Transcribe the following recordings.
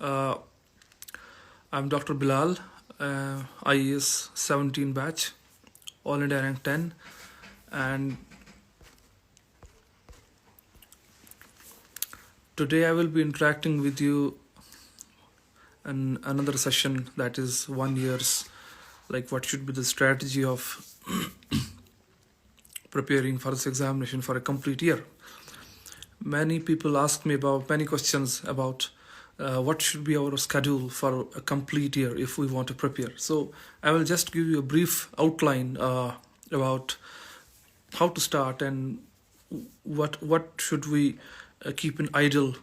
Uh, I'm Dr. Bilal, IAS 17 batch, All India rank 10, and today I will be interacting with you in another session that is 1 year's, like what should be the strategy of preparing for this examination for a complete year. Many people ask me about many questions about what should be our schedule for a complete year if we want to prepare. So I will just give you a brief outline about how to start and what should we keep in idle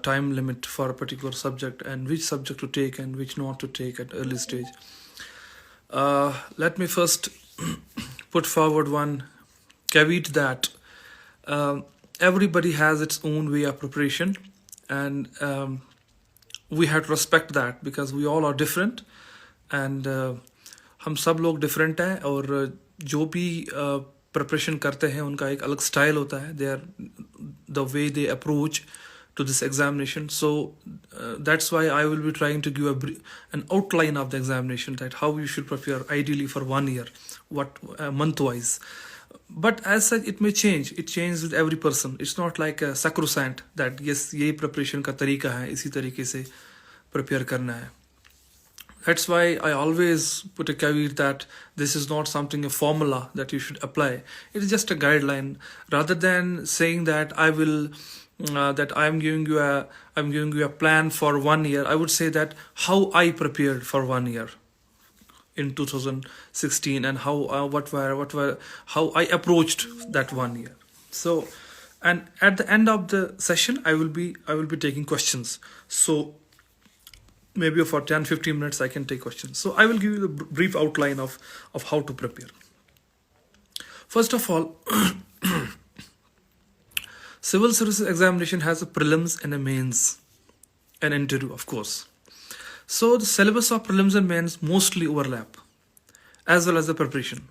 time limit for a particular subject, and which subject to take and which not to take at early stage. Let me first put forward one caveat that everybody has its own way of preparation, and we have to respect that because we all are different, and हम सब लोग different हैं, और जो भी preparation करते हैं उनका एक अलग style होता है. They are the way they approach to this examination. So that's why I will be trying to give an outline of the examination, that how you should prepare ideally for 1 year, what month wise. But as such, it may change. It changes with every person. It's not like a sacrosanct that yes, ये preparation का तरीका है, इसी तरीके से prepare करना है. That's why I always put a caveat that this is not something, a formula that you should apply. It is just a guideline. Rather than saying that I'm giving you a plan for 1 year, I would say that how I prepared for 1 year in 2016 and how I approached that 1 year. So, and at the end of the session, I will be taking questions. So maybe for 10-15 minutes I can take questions. So I will give you the brief outline of how to prepare. First of all, civil services examination has a prelims and a mains, an interview, of course. So the syllabus of prelims and mains mostly overlap, as well as the preparation.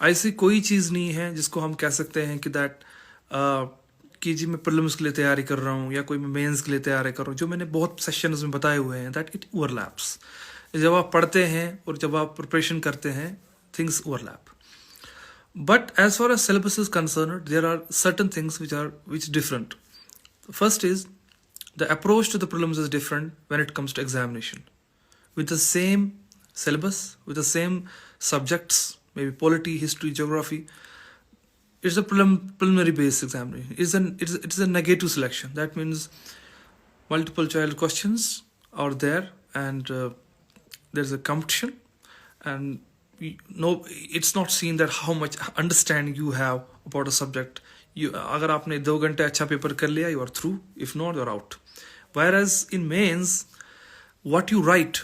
ऐसी कोई चीज़ नहीं है जिसको हम कह सकते हैं कि कि जी मैं प्रीलिम्स के लिए तैयारी कर रहा हूँ या कोई मैं मेंस के लिए तैयारी कर रहा हूँ. जो मैंने बहुत सेशंस में बताए हुए हैं दैट इट ओवरलैप्स. जब आप पढ़ते हैं और जब आप प्रिपरेशन करते हैं, things overlap. But as far as syllabus is concerned, there are certain things which different. First is the approach to the prelims is different when it comes to examination. With the same syllabus, with the same subjects, maybe polity, history, geography, it's a preliminary based examination. It's a negative selection. That means multiple choice questions are there, and there's a competition, and it's not seen that how much understanding you have about a subject. अगर आपने 2 घंटे अच्छा paper कर लिया, you are through. If not, you're out. Whereas in mains, what you write,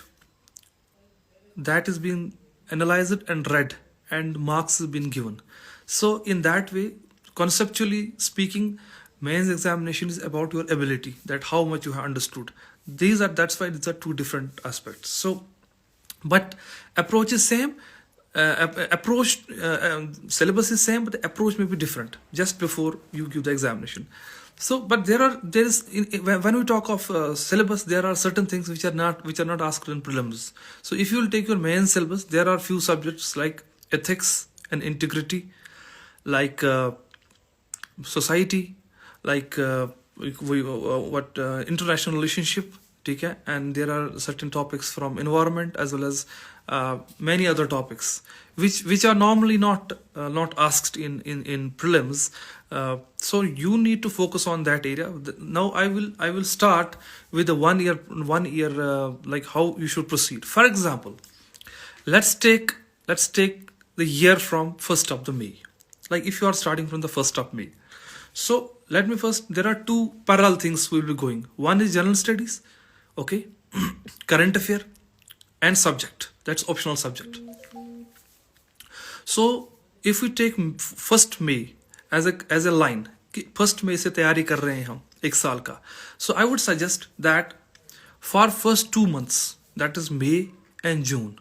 that is being analyzed and read, and marks is being given. So in that way, conceptually speaking, mains examination is about your ability, that how much you have understood. That's why these are two different aspects. So, but approach is same. Syllabus is same, but the approach may be different just before you give the examination. So, but when we talk of syllabus, there are certain things which are not asked in prelims. So if you will take your main syllabus, there are few subjects like ethics and integrity, like society, like international relationship, okay? And there are certain topics from environment as well as many other topics which are normally not asked in prelims. So you need to focus on that area. Now I will start with the 1 year like how you should proceed. For example, let's take the year from 1st of the May. Like if you are starting from the 1st of May. So let me first, there are 2 parallel things we will be going. One is general studies, okay, current affair, and subject. That's optional subject. So if we take 1st May as a line, 1st May से तैयारी कर रहे हैं हम 1 साल का. So I would suggest that for first 2 months, that is May and June,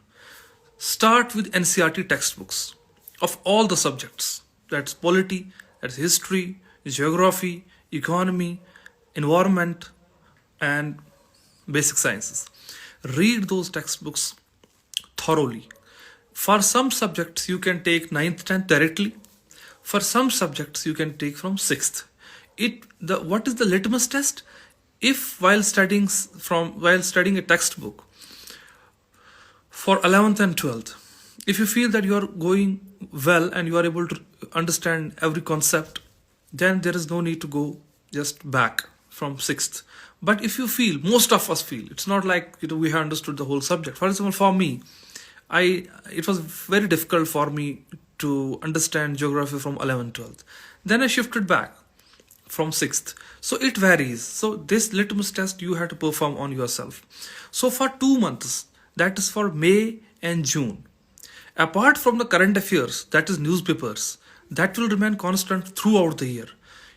start with NCERT textbooks of all the subjects. That's polity, that's history, geography, economy, environment, and basic sciences. Read those textbooks thoroughly. For some subjects, you can take 9th, 10th directly. For some subjects, you can take from 6th. What is the litmus test? If while studying a textbook for 11th and 12th, if you feel that you are going well and you are able to understand every concept, then there is no need to go just back from 6th. But if you feel, most of us feel, it's not like we have understood the whole subject. For example, for me, it was very difficult for me to understand geography from 11th, 12th. Then I shifted back from 6th. So it varies. So this litmus test you have to perform on yourself. So for 2 months, that is for May and June, apart from the current affairs, that is newspapers, that will remain constant throughout the year.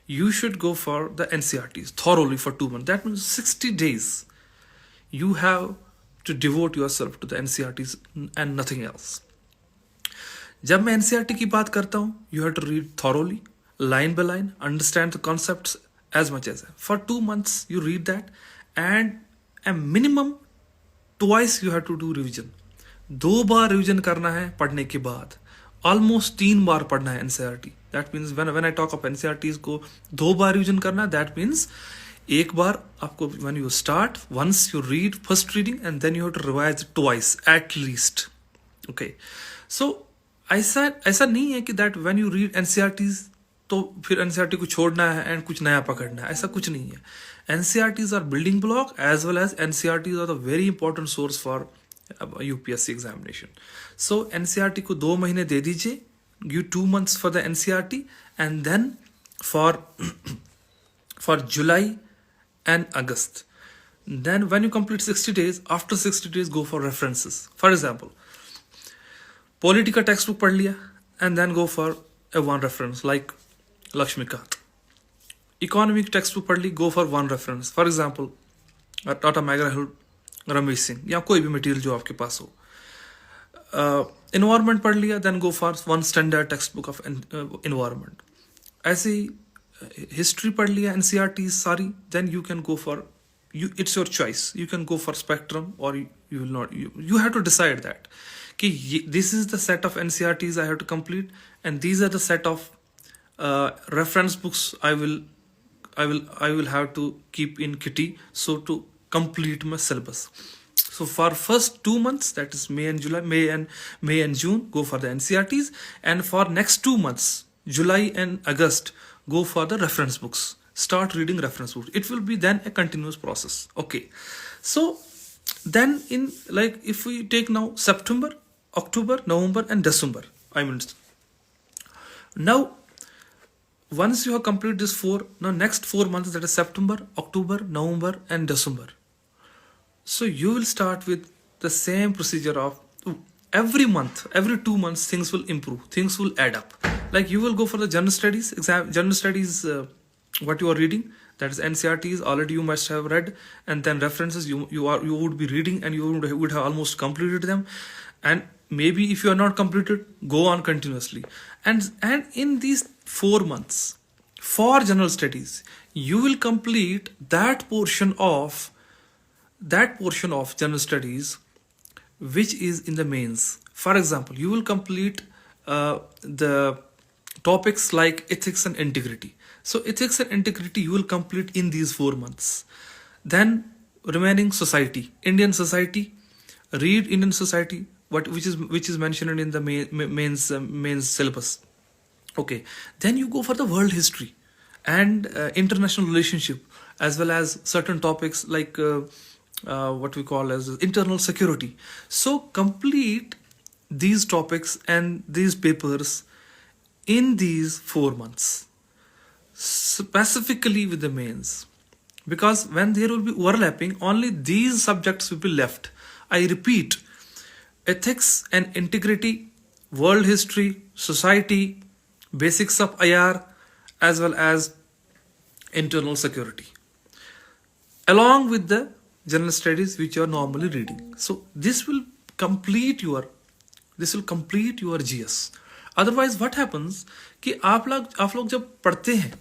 You should go for the NCRTs thoroughly for 2 months. That means 60 days you have to devote yourself to the NCRTs and nothing else. जब मैं NCRT की बात करता हूँ, you have to read thoroughly, line by line, understand the concepts as much as. For 2 months, you read that, and a minimum twice you have to do revision. 2 bar revision करना है पढ़ने के बाद, almost 3 बार पढ़ना है NCRT. That means when I talk of NCRTs को 2 बार revision करना, that means एक बार आपको when you start, once you read first reading and then you have to revise twice at least. Okay, so ऐसा नहीं है कि that when you read NCRTs तो फिर NCRT को छोड़ना है and कुछ नया पकड़ना है, ऐसा कुछ नहीं है. NCRTs are building block as well as NCRTs are the very important source for UPSC examination. So NCRT को 2 महीने दे दीजिए, give 2 months for the NCRT, and then for July and August. Then when you complete 60 days, after 60 days go for references. For example, polity का textbook पढ़ लिया and then go for a one reference like Lakshmikant. Economic textbook पढ़ ली, go for one reference. For example, Tata McGraw-Hill, Ramesh Singh, या कोई भी material जो आपके पास हो. Environment पढ़ लिया, then go for one standard textbook of environment. ऐसे ही history पढ़ लिया, NCRT सारी, then you can go for, it's your choice. You can go for spectrum or you will not. You have to decide that. This is the set of NCRTs I have to complete, and these are the set of reference books I will have to keep in kitty so to complete my syllabus. So for first 2 months, that is May and June, go for the NCRTs, and for next 2 months, July and August, go for the reference books. Start reading reference books. It will be then a continuous process. Okay, so then if we take now September, October, November and December, now once you have completed this 4, now next 4 months, that is September, October, November and December. So you will start with the same procedure of every month, every 2 months, things will improve, things will add up. Like you will go for the general studies what you are reading, that is NCRTs, already you must have read, and then references you would be reading and you would have almost completed them. And maybe if you are not completed, go on continuously. And in these 4 months for general studies, you will complete that portion of general studies which is in the mains. For example, you will complete the topics like ethics and integrity. So ethics and integrity you will complete in these 4 months. Then remaining society, Indian society, read Indian society, which is mentioned in the mains syllabus. Okay, then you go for the world history and international relationship, as well as certain topics like what we call as internal security. So complete these topics and these papers in these 4 months, specifically with the mains, because when there will be overlapping, only these subjects will be left. I repeat, ethics and integrity, world history, society, basics of IR, as well as internal security, along with the general studies which you are normally reading. So this will complete your GS. Otherwise what happens कि आप लोग जब पढ़ते हैं,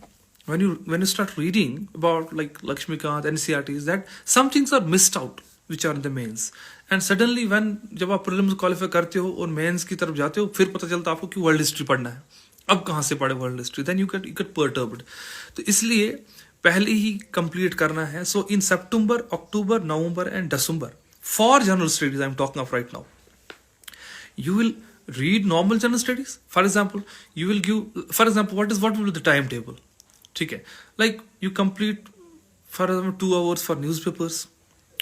when you start reading about like Lakshmikant, NCRTs, that some things are missed out which are in the mains. And suddenly when जब आप prelims qualify करते हो और mains की तरफ जाते हो, फिर पता चलता है आपको कि world history पढ़ना है. अब कहाँ से पढ़े world history? Then you get perturbed. तो इसलिए पहले ही complete करना है. So in September, October, November and December, for general studies I'm talking of right now, you will read normal general studies. For example, you will give, for example, what will be the timetable? ठीक है, like you complete for example 2 hours for newspapers,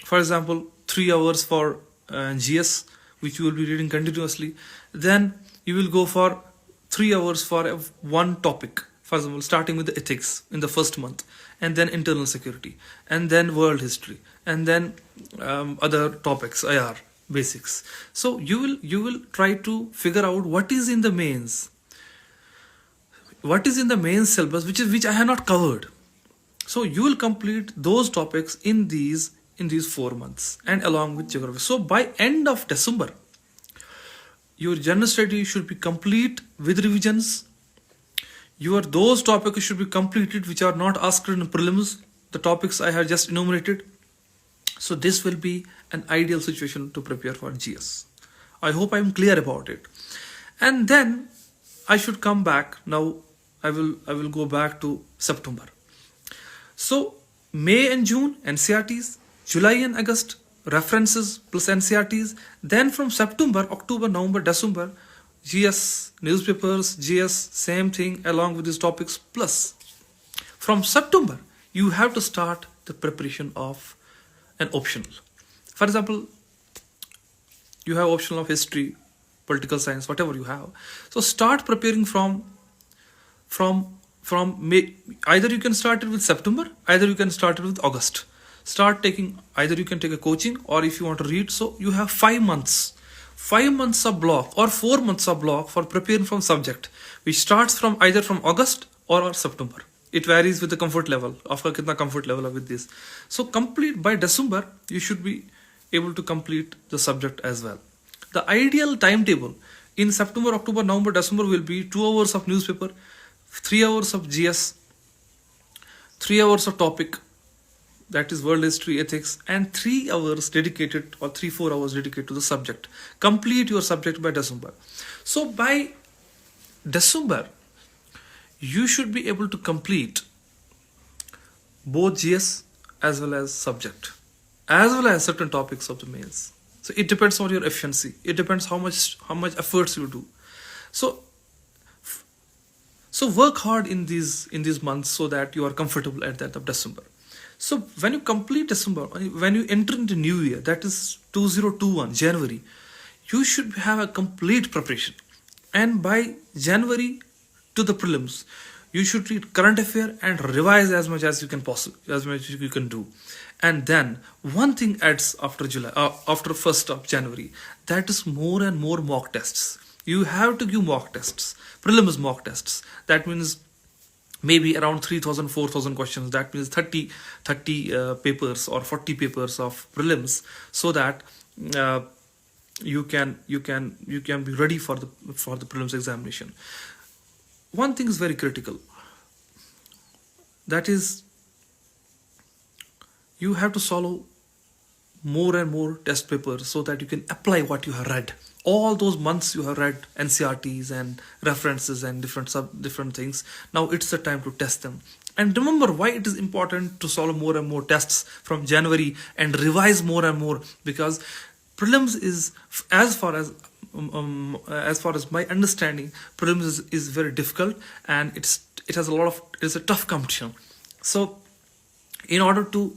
for example 3 hours for GS, which you will be reading continuously. Then you will go for 3 hours for one topic, for example starting with the ethics in the first month, and then internal security, and then world history, and then other topics, IR basics. So you will try to figure out what is in the mains, what is in the main syllabus, which I have not covered. So you will complete those topics in these 4 months, and along with geography. So by end of December, your general study should be complete with revisions. Those topics should be completed which are not asked in prelims, the topics I have just enumerated. So this will be an ideal situation to prepare for GS. I hope I am clear about it. And then I should come back. Now I will go back to September. So May and June NCRTs, July and August references plus NCRTs. Then from September, October, November, December, GS newspapers, GS same thing along with these topics. Plus from September you have to start the preparation of an optional. For example, you have optional of history, political science, whatever you have. So start preparing from May. Either you can start it with September, either you can start it with August. Start taking, either you can take a coaching, or if you want to read. So you have 5 months of block or 4 months of block for preparing from subject, which starts from either from August or September. It varies with the comfort level. After kitna comfort level है with this. So complete by December, you should be able to complete the subject as well. The ideal timetable in September, October, November, December will be 2 hours of newspaper, 3 hours of GS, 3 hours of topic, that is world history, ethics, and 3 hours dedicated, or 3-4 hours dedicated to the subject. Complete your subject by December. So by December, you should be able to complete both GS as well as subject, as well as certain topics of the mains. So it depends on your efficiency. It depends how much efforts you do. So work hard in these months so that you are comfortable at the end of December. So when you complete December, when you enter into new year, that is 2021 January, you should have a complete preparation. And by January to the prelims, you should read current affair and revise as much as you can do. And then one thing adds after July, after 1st of January, that is more and more mock tests. You have to give mock tests, prelims mock tests. That means maybe around 3,000, 4,000 questions. That means 30 papers or 40 papers of prelims, so that you can be ready for the prelims examination. One thing is very critical. That is, you have to solve more and more test papers so that you can apply what you have read. All those months you have read NCRTs and references and different things. Now it's the time to test them. And remember why it is important to solve more and more tests from January and revise more and more, because prelims is, as far as my understanding, prelims is very difficult, and it's a tough competition. So in order to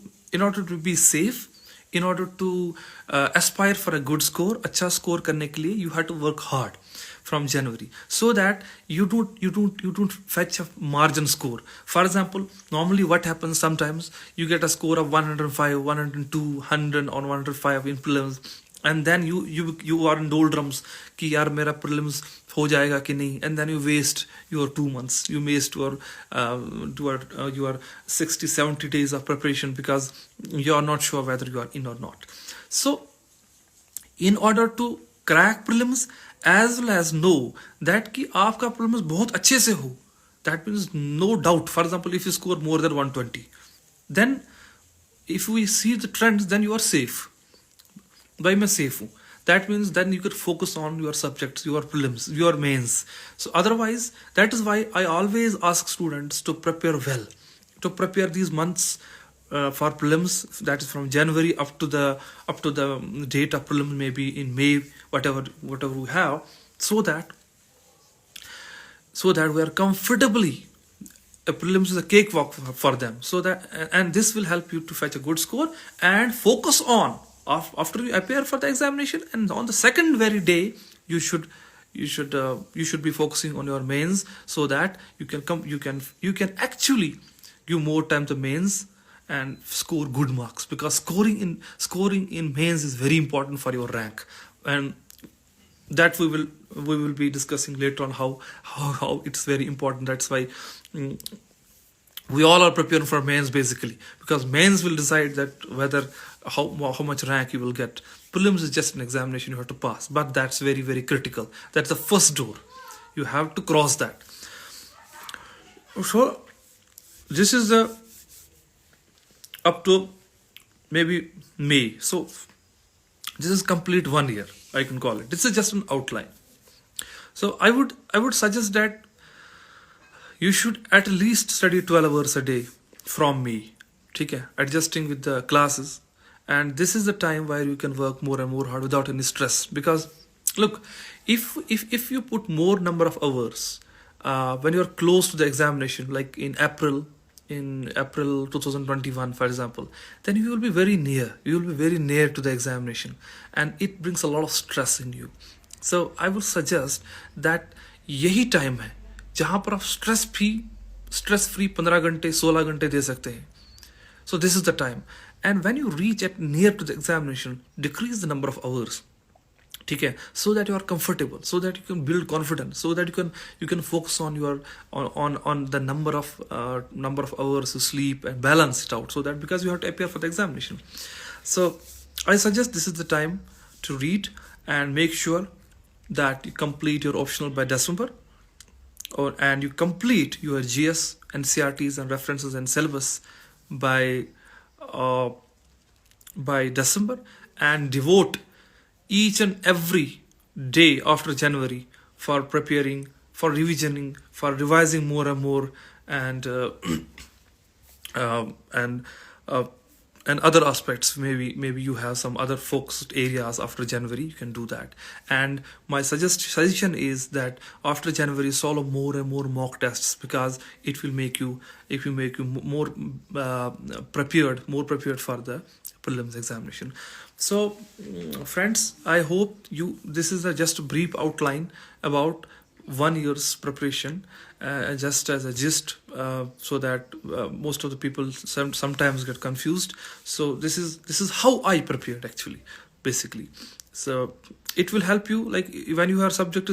be safe, in order to aspire for a good score, अच्छा score करने के लिए, you have to work hard from January, so that you don't fetch a margin score. For example, normally what happens, sometimes you get a score of 105, 102, 100 or 105 in prelims, and then you are in doldrums कि यार मेरा prelims हो जाएगा कि नहीं, and then you waste your 2 months, you waste your 60-70 days of preparation because you are not sure whether you are in or not. So in order to crack prelims, as well as know that कि आपका prelims बहुत अच्छे से हो, that means no doubt. For example, if you score more than 120, then if we see the trends, then you are safe. Why am I safe? That means then you could focus on your subjects, your prelims, your mains. So otherwise, that is why I always ask students to prepare well, to prepare these months for prelims. That is from January up to the date of prelims, maybe in May, whatever we have, so that we are comfortably, a prelims is a cakewalk for them, so that, and this will help you to fetch a good score and focus on after you appear for the examination, and on the second very day you should be focusing on your mains, so that you can actually give more time to mains and score good marks, because scoring in mains is very important for your rank, and that we will be discussing later on how it's very important. That's why we all are preparing for mains, basically, because mains will decide that whether how much rank you will get. Prelims is just an examination you have to pass, but that's very, very critical. That's the first door, you have to cross that. So this is the up to maybe May. So this is complete 1 year, I can call it. This is just an outline. So I would suggest that you should at least study 12 hours a day from me, okay? Adjusting with the classes, and this is the time where you can work more and more hard without any stress. Because look, if you put more number of hours when you're close to the examination, like in April 2021, for example, then you will be very near to the examination, and it brings a lot of stress in you. So I would suggest that यही time है जहां पर आप stress free 15 घंटे 16 घंटे दे सकते हैं. So this is the time, and when you reach at near to the examination, decrease the number of hours, ठीक है, so that you are comfortable, so that you can build confidence, so that you can focus on your on the number of hours you sleep and balance it out, so that, because you have to appear for the examination. So I suggest this is the time to read, and make sure that you complete your optional by December, and you complete your GS and CRTs and references and syllabus by December, and devote each and every day after January for preparing, for revisioning, for revising more and more, and and other aspects. Maybe you have some other focused areas after January, you can do that. And my suggestion is that after January, solve more and more mock tests, because it will make you more prepared for the prelims examination. So friends, I hope this is just a brief outline about 1 year's preparation, just as a gist, so that most of the people sometimes get confused. So this is how I prepared, actually, basically. So it will help you, like when your optional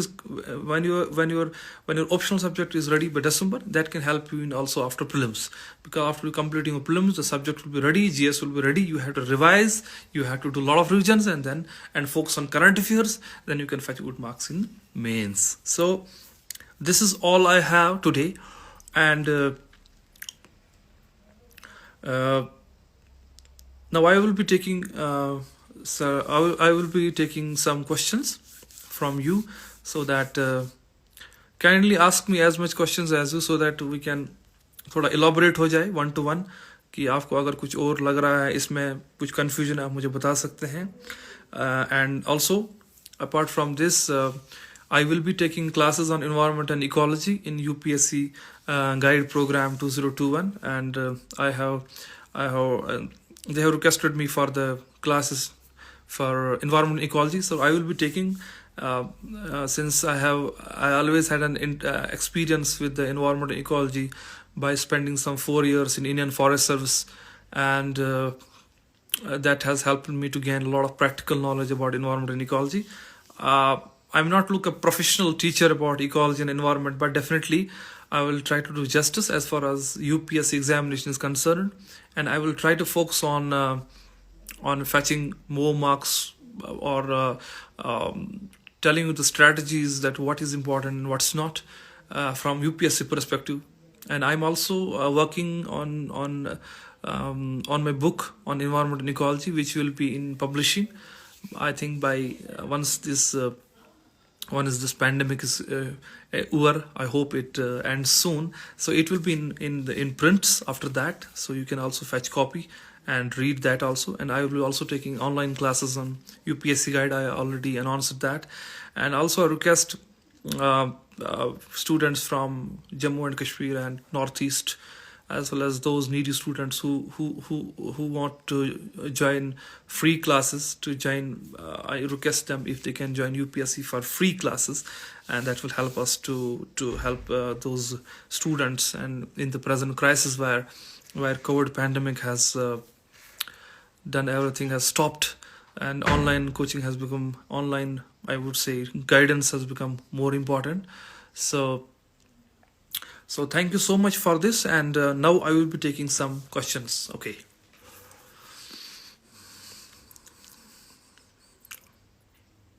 subject is ready by December, that can help you in also after prelims, because after completing your prelims, the subject will be ready, GS will be ready, you have to revise, you have to do a lot of revisions, and focus on current affairs, then you can fetch good marks in mains. So this is all I have today, and now I will be taking I will be taking some questions from you, so that kindly ask me as much questions as you, so that we can थोड़ा elaborate हो जाए 1 to 1, कि आपको अगर कुछ और लग रहा है, इसमें कुछ confusion है, आप मुझे बता सकते हैं. And also, apart from this, I will be taking classes on environment and ecology in UPSC guide program 2021, and they have requested me for the classes for environment and ecology. So I will be taking, since I always had an experience with the environment and ecology by spending some 4 years in Indian Forest Service, and that has helped me to gain a lot of practical knowledge about environment and ecology. I'm not a professional teacher about ecology and environment, but definitely I will try to do justice as far as UPSC examination is concerned, and I will try to focus on fetching more marks, or telling you the strategies, that what is important and what's not, from UPSC perspective. And I'm also working on my book on environment and ecology, which will be in publishing. I think by once this pandemic is over, I hope it ends soon. So it will be in prints after that. So you can also fetch copy and read that also. And I will be also taking online classes on UPSC Guide. I already announced that. And also I request students from Jammu and Kashmir and Northeast, as well as those needy students who want to join free classes to join. I request them if they can join UPSC for free classes, and that will help us to help those students. And in the present crisis where COVID pandemic has done everything, has stopped, and online coaching has become online, I would say guidance has become more important. So thank you so much for this, and now I will be taking some questions. Okay.